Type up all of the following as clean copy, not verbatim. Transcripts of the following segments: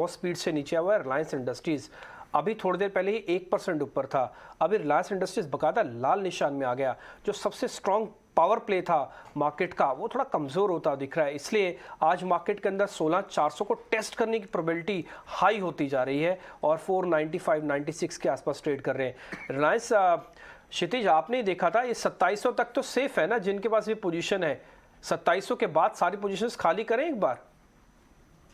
बहुत स्पीड से नीचे आया हुआ है। रिलायंस इंडस्ट्रीज अभी थोड़ी देर पहले ही 1% ऊपर था, अभी रिलायंस इंडस्ट्रीज बकायदा लाल निशान में आ गया। जो सबसे स्ट्रॉन्ग पावर प्ले था मार्केट का, वो थोड़ा कमज़ोर होता दिख रहा है। इसलिए आज मार्केट के अंदर 16,400 को टेस्ट करने की प्रोबेबिलिटी हाई होती जा रही है और 495-96 के आसपास ट्रेड कर रहे हैं। रिलायंस क्षितिज, आपने देखा था ये 2700 तक तो सेफ है ना, जिनके पास भी पोजीशन है। 2700 के बाद सारी पोजीशंस खाली करें एक बार।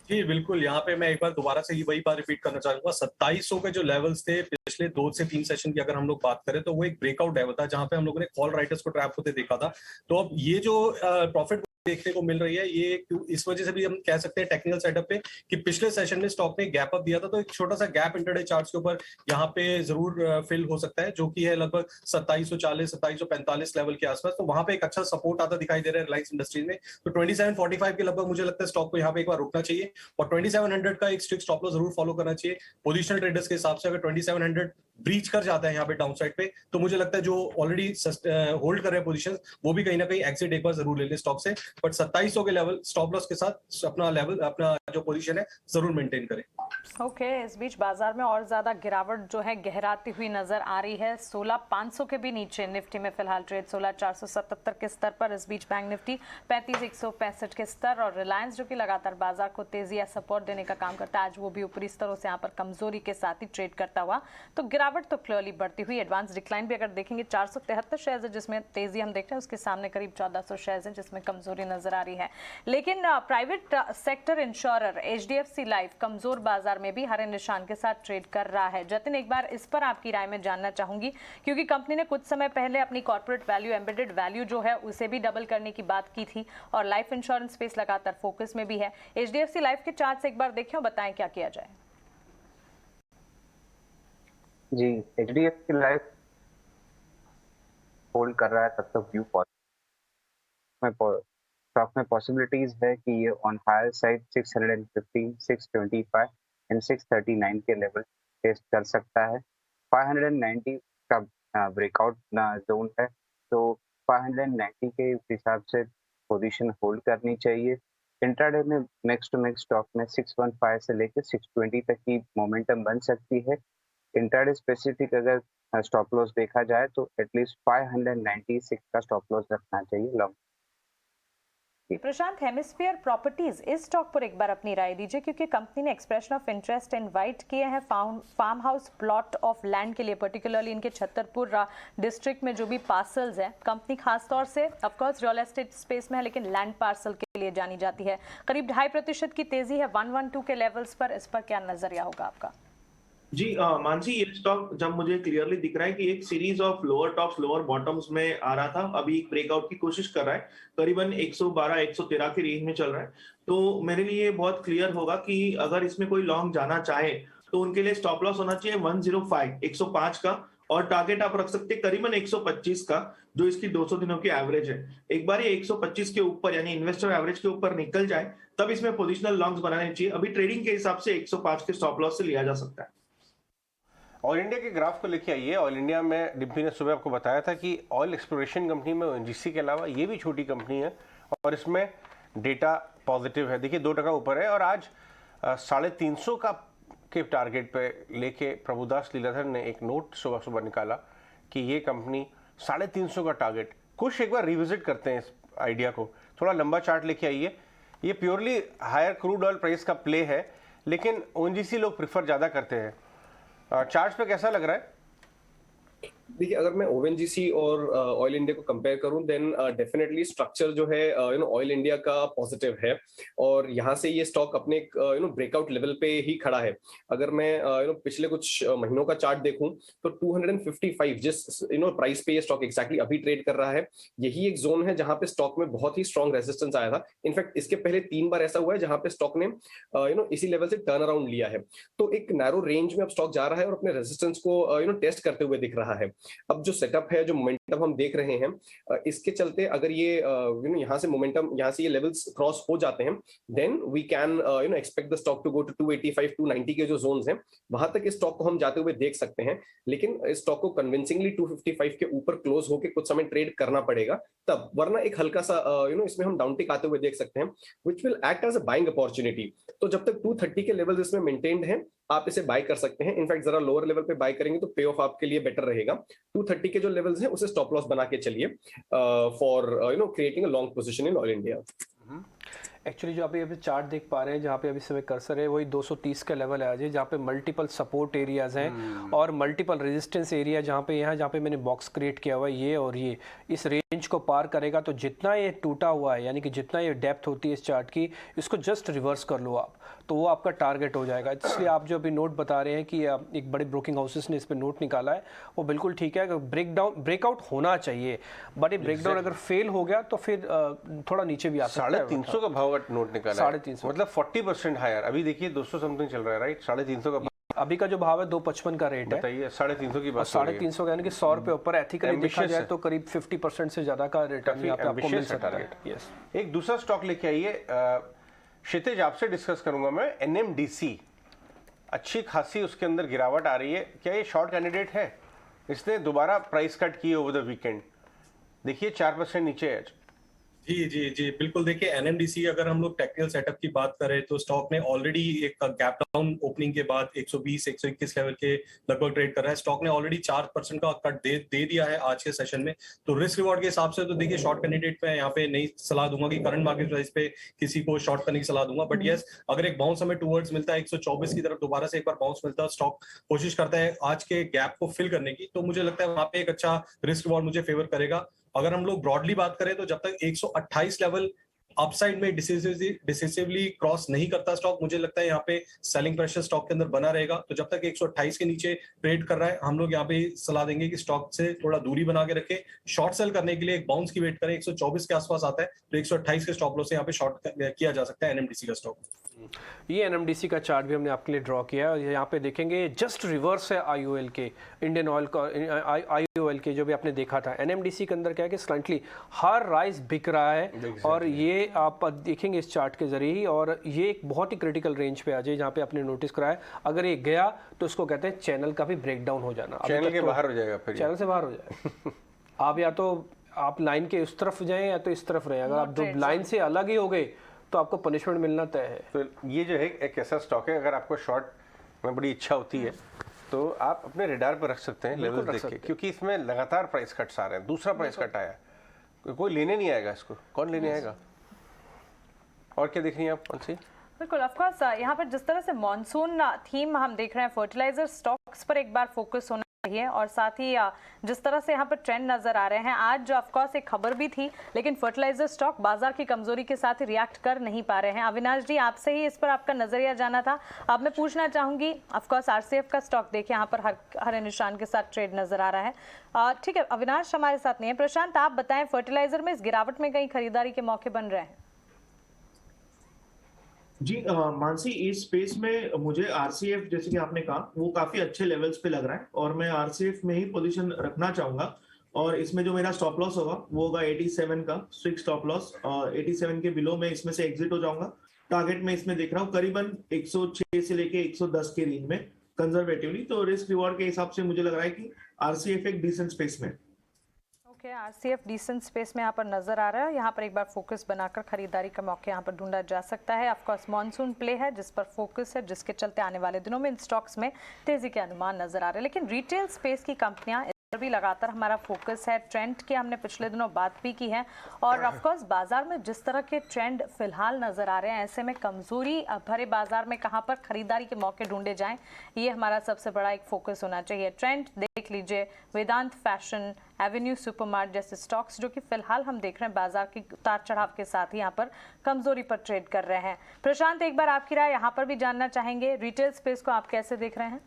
जी बिल्कुल, यहाँ पे मैं एक बार दोबारा से ही वही बात रिपीट करना चाहूंगा। 2700 के जो लेवल्स थे पिछले 2 से 3 सेशन की अगर हम लोग बात करें तो वो एक ब्रेकआउट लेवल था जहां पे हम लोगों ने कॉल राइटर्स को ट्रैप होते देखा था। तो अब ये जो प्रॉफिट देखने को मिल रही है, ये इस वजह से भी हम कह सकते हैं टेक्निकल सेटअप पे कि पिछले सेशन में स्टॉक ने गैप अप दिया था, तो एक छोटा सा गैप इंटरडे चार्ट्स के ऊपर यहाँ पे जरूर फिल हो सकता है, जो कि है लगभग 2740 2745 लेवल के आसपास। तो वहां पे एक अच्छा सपोर्ट आता दिखाई दे रहा है रिलायंस इंडस्ट्रीज में। तो 2745 के लगभग मुझे लगता है स्टॉक को यहाँ पे एक बार रुकना चाहिए और 2700 का एक स्ट्रिक्ट स्टॉप लॉस जरूर फॉलो करना चाहिए। पोजिशनल ट्रेडर्स के हिसाब से अगर 2700 ब्रीच कर जाता है यहाँ पे डाउन साइड पे, तो मुझे लगता है जो ऑलरेडी होल्ड कर रहे हैं पोजीशन, वो भी कहीं ना कहीं एग्जिट एक बार जरूर ले ले स्टॉक से। बट 2700 के लेवल स्टॉप लॉस के साथ अपना लेवल, अपना जो पोजीशन है जरूर मेंटेन करें। ओके, इस बीच बाजार में और ज्यादा गिरावट जो है गहराती हुई नजर आ रही है। 16,500 के भी नीचे निफ्टी में फिलहाल ट्रेड 16,477 के स्तर पर। इस बीच बैंक निफ्टी 35,165 के स्तर और रिलायंस जो कि लगातार बाजार को तेजी या सपोर्ट देने का काम करता है, आज वो भी ऊपरी स्तरों से यहाँ पर कमजोरी के साथ ही ट्रेड करता हुआ। तो गिरावट तो क्लियरली बढ़ती हुई। एडवांस डिक्लाइन भी अगर देखेंगे 473 शेयर है जिसमें तेजी हम देख रहे हैं, उसके सामने करीब 1400 शेयर है जिसमें कमजोरी नजर आ रही है। लेकिन private sector insurer HDFC life कमजोर बाजार में भी हरे निशान के साथ ट्रेड कर रहा है। जतिन, एक बार इस पर आपकी राय में जानना चाहूंगी, क्योंकि कंपनी ने कुछ समय पहले अपनी कॉर्पोरेट वैल्यू, एम्बेडेड वैल्यू जो है उसे भी डबल करने की बात की थी और लाइफ इंश्योरेंस स्पेस लगातार फोकस में भी है। HDFC लाइफ के चार्ट से एक बार देखें और बताएं क्या किया जाए। जी, HDFC लाइफ होल्ड कर रहा है तब तक व्यू स्टॉक में पॉसिबिलिटीज है कि ये ऑन हायर साइड 650, 625 एंड 639 के लेवल टेस्ट कर सकता है। 590 का ब्रेकआउट जोन है, तो 590 के हिसाब से पोजीशन होल्ड करनी चाहिए। इंट्राडे में नेक्स्ट टू नेक्स्ट स्टॉक में 615 से लेकर 620 तक की मोमेंटम बन सकती है। इंट्राडे स्पेसिफिक अगर स्टॉप लॉस देखा जाए तो एटलीस्ट 596 का स्टॉप लॉस रखना चाहिए लॉन्ग। प्रशांत, हेमिस्फीयर प्रॉपर्टीज इस स्टॉक पर एक बार अपनी राय दीजिए, क्योंकि कंपनी ने एक्सप्रेशन ऑफ इंटरेस्ट इनवाइट किए हैं farm house plot of land के लिए, पर्टिकुलरली इनके छतरपुर डिस्ट्रिक्ट में जो भी पार्सल्स है। कंपनी खासतौर से ऑफकोर्स रियल एस्टेट स्पेस में है, लेकिन लैंड पार्सल के लिए जानी जाती है। करीब 2.5% की तेजी है 112 के लेवल्स पर। इस पर क्या नजरिया होगा आपका? जी मानसी, ये स्टॉक जब मुझे क्लियरली दिख रहा है कि एक series of lower tops lower bottoms में आ रहा था, अभी एक ब्रेकआउट की कोशिश कर रहा है, करीबन 112 113 की रेंज में चल रहा है। तो मेरे लिए बहुत क्लियर होगा कि अगर इसमें कोई लॉन्ग जाना चाहे तो उनके लिए स्टॉप लॉस होना चाहिए 105 105 का, और टारगेट आप रख सकते हैं करीबन 125 का, जो इसकी 200 दिनों की एवरेज है। एक बार ये 125 के ऊपर यानी इन्वेस्टर एवरेज के ऊपर निकल जाए तब इसमें पोजिशनल लॉन्ग्स बनाने चाहिए। अभी ट्रेडिंग के हिसाब से 105 के स्टॉप लॉस से लिया जा सकता है। ऑयल इंडिया के ग्राफ को लेके आइए। ऑयल इंडिया में डिम्पी ने सुबह आपको बताया था कि ऑयल एक्सप्लोरेशन कंपनी में ONGC के अलावा ये भी छोटी कंपनी है और इसमें डेटा पॉजिटिव है। देखिए 2% ऊपर है और आज 350 का के टारगेट पे लेके प्रभुदास लीलाधर ने एक नोट सुबह सुबह निकाला कि ये कंपनी 350 का टारगेट। कुछ एक बार रिविजिट करते हैं इस आइडिया को, थोड़ा लंबा चार्ट लेके आइए। ये purely higher crude oil price का प्ले है, लेकिन ONGC लोग प्रिफर ज़्यादा करते हैं। चार्ट पे कैसा लग रहा है? देखिए, अगर मैं ONGC और ऑयल इंडिया को कंपेयर करूं, देन डेफिनेटली स्ट्रक्चर जो है ऑयल इंडिया का पॉजिटिव है और यहां से ये स्टॉक अपने ब्रेकआउट लेवल पे ही खड़ा है। अगर मैं पिछले कुछ महीनों का चार्ट देखूं तो 255 जिस प्राइस पे ये स्टॉक एग्जैक्टली अभी ट्रेड कर रहा है, यही एक जोन है जहां पे स्टॉक में बहुत ही स्ट्रॉन्ग रेजिस्टेंस आया था। इनफैक्ट इसके पहले 3 बार ऐसा हुआ है जहां पे स्टॉक ने इसी लेवल से टर्न अराउंड लिया है। तो एक नैरो रेंज में अब स्टॉक जा रहा है और अपने रेजिस्टेंस को टेस्ट करते हुए दिख रहा है। अब जो सेटअप है, जो हम देख रहे हैं, इसके चलते अगर ये यहाँ से मोमेंटम, यहाँ से ये लेवल्स क्रॉस हो जाते हैं, then we can expect the stock to go to 285 290 के जो जोन्स हैं, वहां तक इस स्टॉक को हम जाते हुए देख सकते हैं। लेकिन इस स्टॉक को कन्विंसिंगली 255 के ऊपर क्लोज होकर कुछ समय ट्रेड करना पड़ेगा तब, वरना एक हल्का सा इसमें हम डाउन टिक आते हुए देख सकते हैं, which will act as a buying opportunity. तो जब तक 230 के लेवल इसमें मेंटेन्ड हैं, आप इसे बाय कर सकते हैं। इनफैक्ट जरा लोअर लेवल पे बाय करेंगे तो पे ऑफ आपके लिए बेटर रहेगा। 230 के जो लेवल्स हैं उसे स्टॉप लॉस बना के चलिए for creating a long position in oil India. Actually जो अभी चार्ट देख पा रहे हैं, जहाँ पे अभी समय कर्सर है, वही 230 का लेवल है अजय, जहाँ पे मल्टीपल सपोर्ट एरियाज हैं और मल्टीपल रेजिस्टेंस एरिया, जहाँ पे मैंने बॉक्स क्रिएट किया हुआ है, ये और ये इस रेंज को पार करेगा तो जितना ये टूटा हुआ है, यानी कि जितना ये डेप्थ होती है इस चार्ट की, इसको जस्ट रिवर्स कर लो आप, तो वो आपका टारगेट हो जाएगा। इसलिए आप जो अभी नोट बता रहे हैं कि एक बड़े ब्रोकिंग हाउसेस ने इस पर नोट निकाला है, वो बिल्कुल ठीक है। ब्रेकआउट होना चाहिए, बट ये ब्रेकडाउन अगर फेल हो गया तो फिर थोड़ा नीचे भी आ सकता है। 350 का भाव का नोट निकाला है, 350 मतलब 40% हायर। अभी देखिए 200 समथिंग चल रहा है, राइट? 350 का अभी का जो भाव है 255 का रेट है। बताइए, 350 की बात, 350 का, यानी कि 100 रुपए ऊपर एथिकली देखा जाए तो करीब 50% से ज्यादा का रिटर्न यहाँ पे आपको मिल सकता है। यस। एक दूसरा स्टॉक लेके आइए क्षितिज, आपसे डिस्कस करूंगा मैं। NMDC, अच्छी खासी उसके अंदर गिरावट आ रही है, क्या ये शॉर्ट कैंडिडेट है? इसने दोबारा प्राइस कट किए ओवर द वीकेंड, देखिए 4% नीचे है। जी जी जी बिल्कुल। देखिए एनएमडीसी, अगर हम लोग टेक्निकल सेटअप की बात करें तो स्टॉक ने ऑलरेडी एक गैप डाउन ओपनिंग के बाद 120-121 लेवल के लगभग ट्रेड कर रहा है। स्टॉक ने ऑलरेडी 4% का कट दे दिया है आज के सेशन में। तो रिस्क रिवॉर्ड के हिसाब से तो देखिए शॉर्ट कैंडिडेट पे यहाँ पे नहीं सलाह दूंगा कि करंट मार्केट प्राइस पे किसी को शॉर्ट करने की सलाह दूंगा, बट यस, अगर एक बाउंस हमें टूवर्ड्स मिलता है 124 की तरफ, दोबारा से एक बार बाउंस मिलता है, स्टॉक कोशिश करता है आज के गैप को फिल करने की, तो मुझे लगता है वहां पे एक अच्छा रिस्क रिवॉर्ड मुझे फेवर करेगा। अगर हम लोग ब्रॉडली बात करें तो जब तक 128 लेवल अपसाइड में डिसिसिवली क्रॉस नहीं करता स्टॉक, मुझे लगता है यहाँ पे सेलिंग प्रेशर स्टॉक के अंदर बना रहेगा। तो जब तक 128 के नीचे ट्रेड कर रहा है, हम लोग यहाँ पे सलाह देंगे कि स्टॉक से थोड़ा दूरी बना के रखें। शॉर्ट सेल करने के लिए एक बाउंस की वेट करें, 124 के आसपास आता है तो 128 के स्टॉप लॉस से यहाँ पे शॉर्ट किया जा सकता है एनएमडीसी का स्टॉक। ये एनएमडीसी का चार्ट भी हमने आपके लिए ड्रॉ किया है। यहाँ पे देखेंगे जस्ट रिवर्स है आईओएल के, इंडियन ऑयल का आईओएल के जो भी आपने देखा था। एनएमडीसी के अंदर क्या है कि स्लाइटली हर राइज बिक रहा है और ये आप देखेंगे इस चार्ट के जरिए ही, और ये एक बहुत ही क्रिटिकल रेंज पे आ जाए जहाँ पे आपने नोटिस कराया। अगर ये गया तो इसको कहते हैं चैनल का भी ब्रेक डाउन हो जाना, चैनल के बाहर हो जाएगा, फिर चैनल से बाहर हो जाएगा। आप या तो आप लाइन के उस तरफ जाएं या तो इस तरफ रहें। अगर आप दो लाइन से अलग ही हो गए तो आपको पनिशमेंट मिलना तय है। तो ये जो है एक ऐसा स्टॉक है, अगर आपको शॉर्ट में बड़ी इच्छा होती है तो आप अपने रेडार पर रख सकते हैं, लेवल देख के, क्योंकि इसमें लगातार प्राइस कट्स आ रहे हैं। दूसरा प्राइस कट आया, कोई लेने नहीं आएगा इसको, कौन लेने आएगा? और क्या देख रही हैं आप कौन सी? बिल्कुल, ऑफ कोर्स यहाँ पर जिस तरह से मॉनसून थीम हम देख रहे हैं, फर्टिलाइजर स्टॉक्स पर एक बार फोकस होना चाहिए, और साथ ही जिस तरह से यहाँ पर ट्रेंड नजर आ रहे हैं। आज ऑफ कोर्स एक खबर भी थी, लेकिन फर्टिलाइजर स्टॉक बाजार की कमजोरी के साथ रिएक्ट कर नहीं पा रहे हैं। अविनाश जी, आपसे ही इस पर आपका नजरिया जाना था। अब मैं पूछना चाहूंगी, ऑफ कोर्स आरसीएफ का स्टॉक देखिए यहाँ पर हरे निशान के साथ ट्रेड नजर आ रहा है। ठीक है, अविनाश हमारे साथ नहीं है। प्रशांत, आप बताएं, फर्टिलाइजर में इस गिरावट में कहीं खरीदारी के मौके बन रहे हैं? जी मानसी, इस स्पेस में मुझे आरसीएफ, जैसे कि आपने कहा, वो काफी अच्छे लेवल्स पे लग रहा है और मैं आरसीएफ में ही पोजीशन रखना चाहूंगा। और इसमें जो मेरा स्टॉप लॉस होगा वो होगा 87 का स्ट्रिक्ट स्टॉप लॉस, और 87 के बिलो में इसमें से एग्जिट हो जाऊंगा। टारगेट में इसमें देख रहा हूँ करीबन 106 से लेके 110 के रेंज में कंजर्वेटिवली। तो रिस्क रिवॉर्ड के हिसाब से मुझे लग रहा है कि आरसीएफ एक डिसेंट स्पेस में। आरसीएफ डिसेंट स्पेस में यहाँ पर नजर आ रहा है। यहाँ पर एक बार फोकस बनाकर खरीदारी का मौके यहाँ पर ढूंढा जा सकता है। ऑफ कोर्स मॉनसून प्ले है जिस पर फोकस है, जिसके चलते आने वाले दिनों में इन स्टॉक्स में तेजी के अनुमान नजर आ रहे हैं। लेकिन रिटेल स्पेस की कंपनियां पर भी लगातार हमारा फोकस है। ट्रेंड की हमने पिछले दिनों बात भी की है, और ऑफ कोर्स बाजार में जिस तरह के ट्रेंड फिलहाल नजर आ रहे हैं, ऐसे में कमजोरी भरे बाजार में कहां पर खरीदारी के मौके ढूंढे जाएं, ये हमारा सबसे बड़ा एक फोकस होना चाहिए। ट्रेंड देख लीजिए, वेदांत फैशन, एवेन्यू सुपरमार्ट जैसे स्टॉक्स जो कि फिलहाल हम देख रहे हैं बाजार की उतार चढ़ाव के साथ ही यहाँ पर कमजोरी पर ट्रेड कर रहे हैं। प्रशांत, एक बार आपकी राय यहाँ पर भी जानना चाहेंगे, रिटेल स्पेस को आप कैसे देख रहे हैं?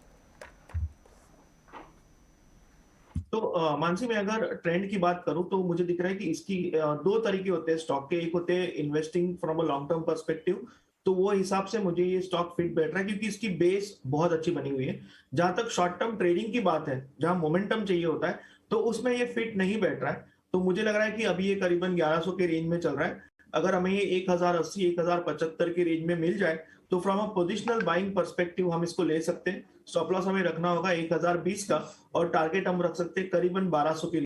तो मानसी, मैं अगर ट्रेंड की बात करूं तो मुझे दिख रहा है कि इसकी दो तरीके होते हैं स्टॉक के। एक होते हैं investing from a long term perspective, तो वो हिसाब से मुझे ये स्टॉक फिट बैठ रहा है क्योंकि इसकी बेस बहुत अच्छी बनी हुई है। जहां तक शॉर्ट टर्म ट्रेडिंग की बात है, जहां मोमेंटम चाहिए होता है, तो उसमें ये फिट नहीं बैठ रहा है। तो मुझे लग रहा है कि अभी ये करीबन 1100 के रेंज में चल रहा है। अगर हमें ये 1080 1075 के रेंज में मिल जाए तो from a positional buying perspective हम इसको ले सकते हैं। स्टॉप लॉस हमें रखना होगा 1020 का और टारगेट हम रख सकते हैं करीबन 1200 के